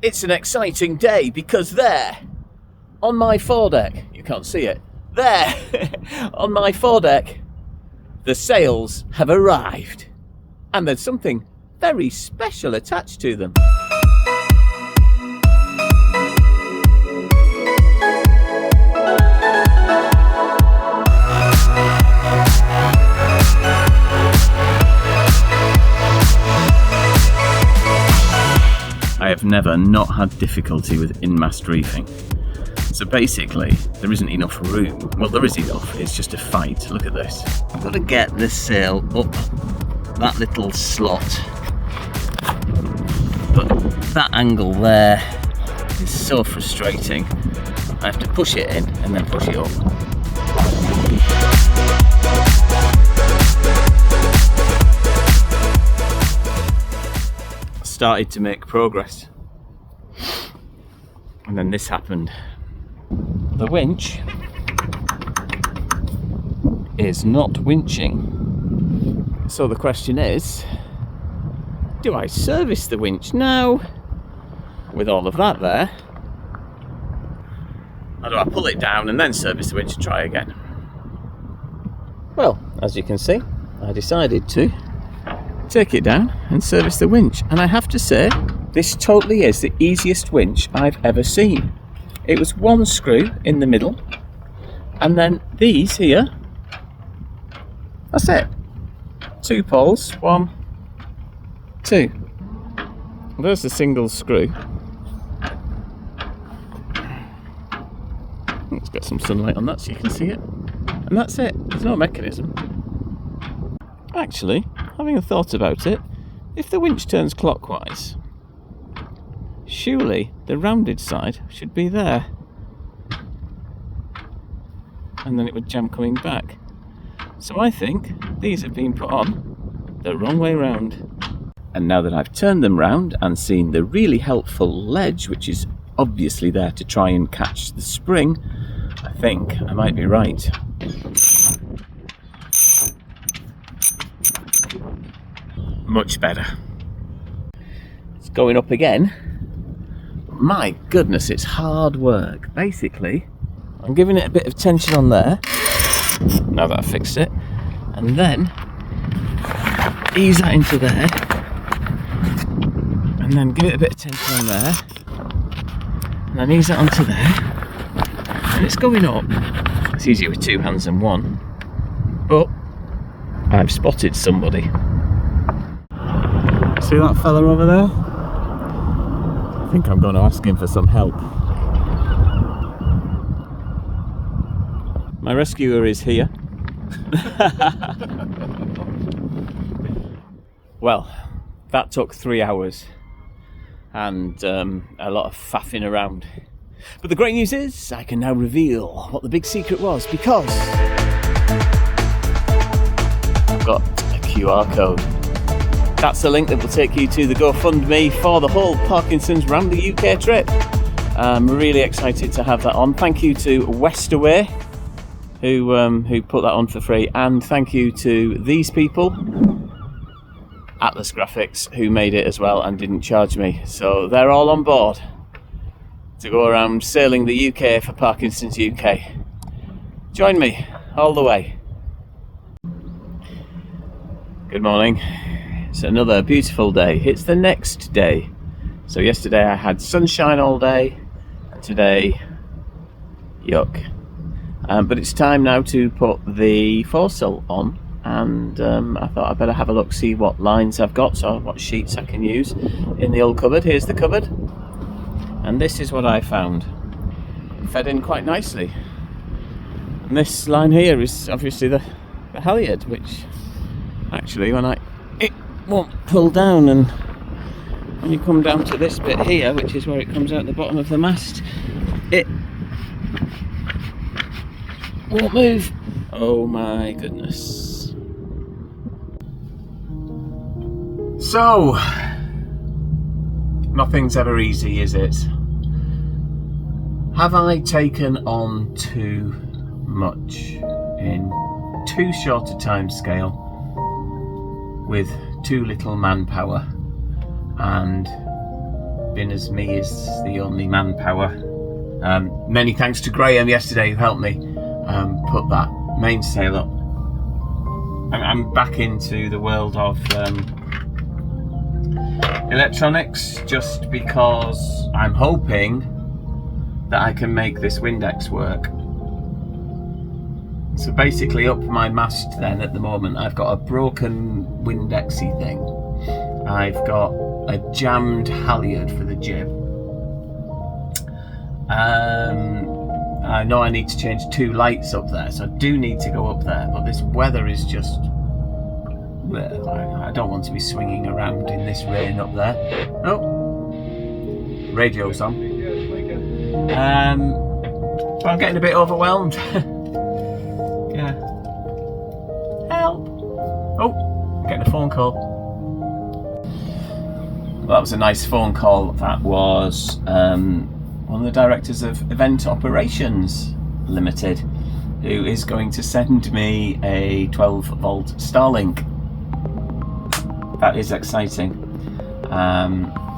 It's an exciting day because there, on my foredeck, you can't see it, there, on my foredeck, the sails have arrived. And there's something very special attached to them. I have never not had difficulty with in-mast reefing. So basically, there isn't enough room. Well, there is enough, it's just a fight. Look at this. I've got to get this sail up that little slot. But that angle there is so frustrating. I have to push it in and then push it up. Started to make progress, and then this happened. The winch is not winching. So the question is, do I service the winch now with all of that there, or do I pull it down and then service the winch and try again? Well, as you can see, I decided to take it down and service the winch, and I have to say this totally is the easiest winch I've ever seen. It was one screw in the middle and then these here, that's it, 2 poles, 1, 2. There's the single screw. It's got some sunlight on that so you can see it, and that's it. There's no mechanism. Actually, having a thought about it, if the winch turns clockwise, surely the rounded side should be there. And then it would jam coming back. So I think these have been put on the wrong way round. And now that I've turned them round and seen the really helpful ledge, which is obviously there to try and catch the spring, I think I might be right. Much better. It's going up again. My goodness, it's hard work. Basically, I'm giving it a bit of tension on there, now that I've fixed it, and then ease that into there, and then give it a bit of tension on there, and then ease that onto there, and it's going up. It's easier with 2 hands than 1, but I've spotted somebody. See that fella over there? I think I'm going to ask him for some help. My rescuer is here. Well, that took 3 hours and a lot of faffing around. But the great news is I can now reveal what the big secret was, because I've got a QR code. That's the link that will take you to the GoFundMe for the whole Parkinson's round the UK trip. I'm really excited to have that on. Thank you to Westaway who put that on for free, and thank you to these people, Atlas Graphics, who made it as well and didn't charge me. So they're all on board to go around sailing the UK for Parkinson's UK. Join me all the way. Good morning. It's another beautiful day. It's the next day. So yesterday I had sunshine all day, and today, yuck. But it's time now to put the foresail on, and I thought I'd better have a look, see what lines I've got, so what sheets I can use in the old cupboard. Here's the cupboard, and this is what I found. It fed in quite nicely. And this line here is obviously the halyard, which actually it won't pull down, and when you come down to this bit here, which is where it comes out the bottom of the mast, it won't move. Oh my goodness. So, nothing's ever easy, is it? Have I taken on too much in too short a time scale with too little manpower and been as me as the only manpower. Many thanks to Graham yesterday who helped me put that mainsail up. I'm back into the world of electronics just because I'm hoping that I can make this windex work. So basically up my mast then at the moment I've got a broken windexy thing. I've got a jammed halyard for the jib. I know I need to change 2 lights up there, so I do need to go up there, but this weather is just... I don't want to be swinging around in this rain up there. Oh, radio's on. But I'm getting a bit overwhelmed. Yeah. Help! Oh, I'm getting a phone call. Well, that was a nice phone call. That was one of the directors of Event Operations Limited, who is going to send me a 12-volt Starlink. That is exciting.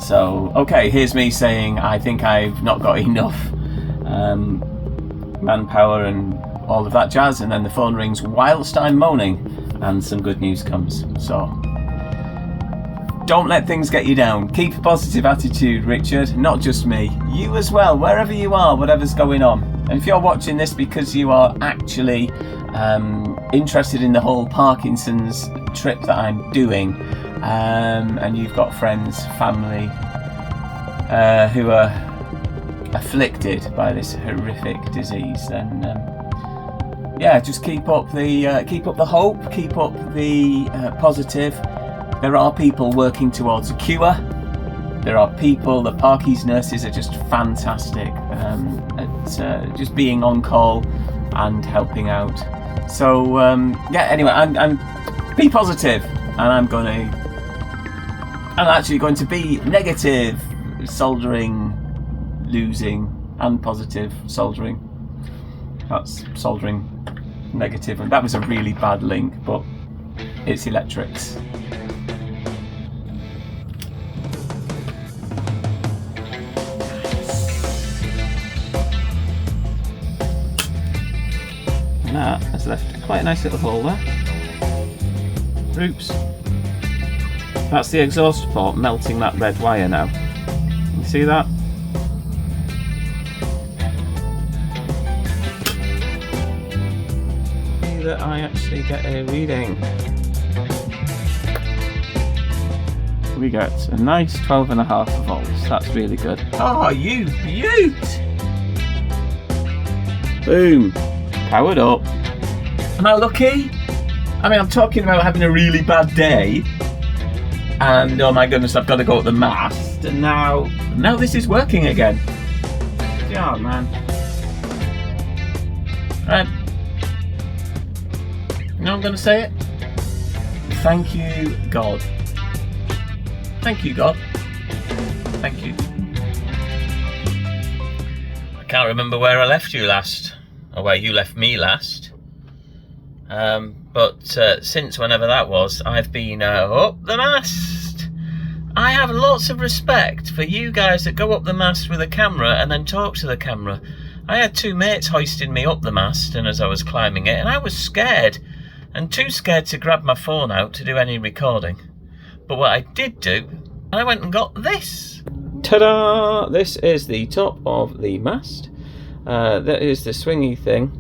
So, okay, here's me saying I think I've not got enough manpower and all of that jazz, and then the phone rings whilst I'm moaning and some good news comes. So, don't let things get you down. Keep a positive attitude, Richard. Not just me, you as well, wherever you are, whatever's going on. And if you're watching this because you are actually interested in the whole Parkinson's trip that I'm doing, and you've got friends, family who are afflicted by this horrific disease, then yeah, just keep up the hope, keep up the positive. There are people working towards a cure. There are people, the Parkies nurses are just fantastic at just being on call and helping out. So yeah, anyway, I'm be positive, and I'm actually going to be negative soldering, losing, and positive soldering. That's soldering negative, and that was a really bad link, but it's electrics. And that has left quite a nice little hole there. Oops. That's the exhaust port melting that red wire now. You see that? See that I actually get a reading. We get a nice 12.5 volts. That's really good. Oh, you beaut! Boom. Powered up. Am I lucky? I mean, I'm talking about having a really bad day, and oh my goodness, I've got to go up the mast, and now this is working again. God, man. Right. You know I'm going to say it? Thank you, God. Thank you, God. Thank you. I can't remember where I left you last, or where you left me last. But since whenever that was, I've been up the mast. I have lots of respect for you guys that go up the mast with a camera and then talk to the camera. I had 2 mates hoisting me up the mast, and as I was climbing it, and I was scared, and too scared to grab my phone out to do any recording. But what I did do, I went and got this. Ta-da! This is the top of the mast. That is the swingy thing.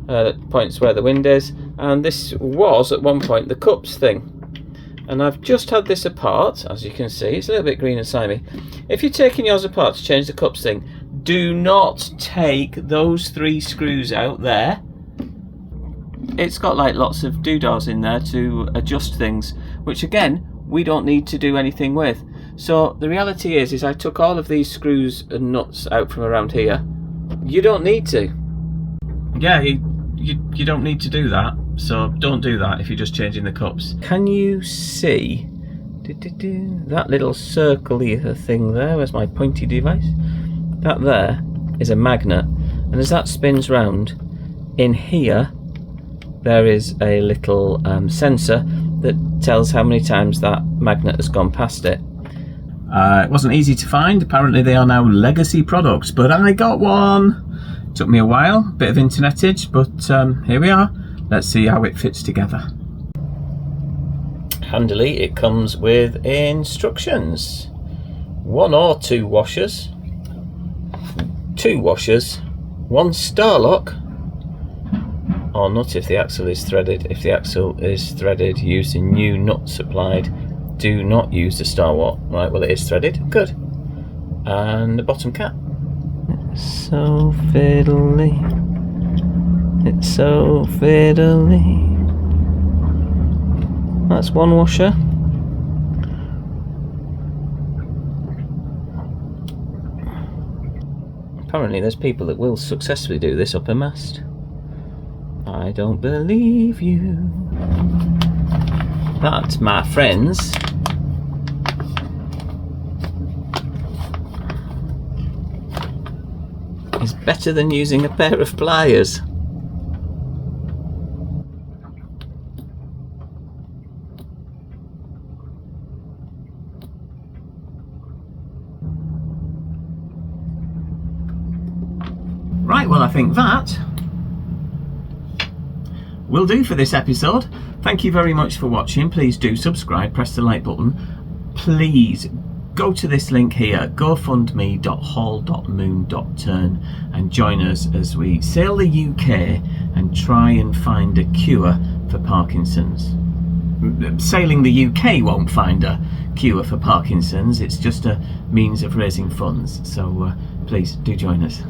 That points where the wind is, and this was at one point the cups thing, and I've just had this apart. As you can see, it's a little bit green and slimy. If you're taking yours apart to change the cups thing, do not take those 3 screws out there. It's got like lots of doodads in there to adjust things, which again we don't need to do anything with. So the reality is I took all of these screws and nuts out from around here. You don't need to. Yeah, you don't need to do that, so don't do that if you're just changing the cups. Can you see that little circle-y thing there? Where's my pointy device? That there is a magnet, and as that spins round, in here there is a little sensor that tells how many times that magnet has gone past it. It wasn't easy to find. Apparently they are now legacy products, but I got one. Took me a while, bit of internetage, but here we are. Let's see how it fits together. Handily, it comes with instructions. 1 or 2 washers, 2 washers, 1 star lock, or nut if the axle is threaded. If the axle is threaded, use the new nut supplied. Do not use the star lock. Right, well it is threaded, good. And the bottom cap. It's so fiddly. It's so fiddly. That's 1 washer. Apparently there's people that will successfully do this up a mast. I don't believe you. That, my friends, is better than using a pair of pliers. Right, well I think that will do for this episode. Thank you very much for watching. Please do subscribe, press the like button. Please go to this link here, gofundme.haul.moon.turn, and join us as we sail the UK and try and find a cure for Parkinson's. Sailing the UK won't find a cure for Parkinson's, it's just a means of raising funds, so please do join us.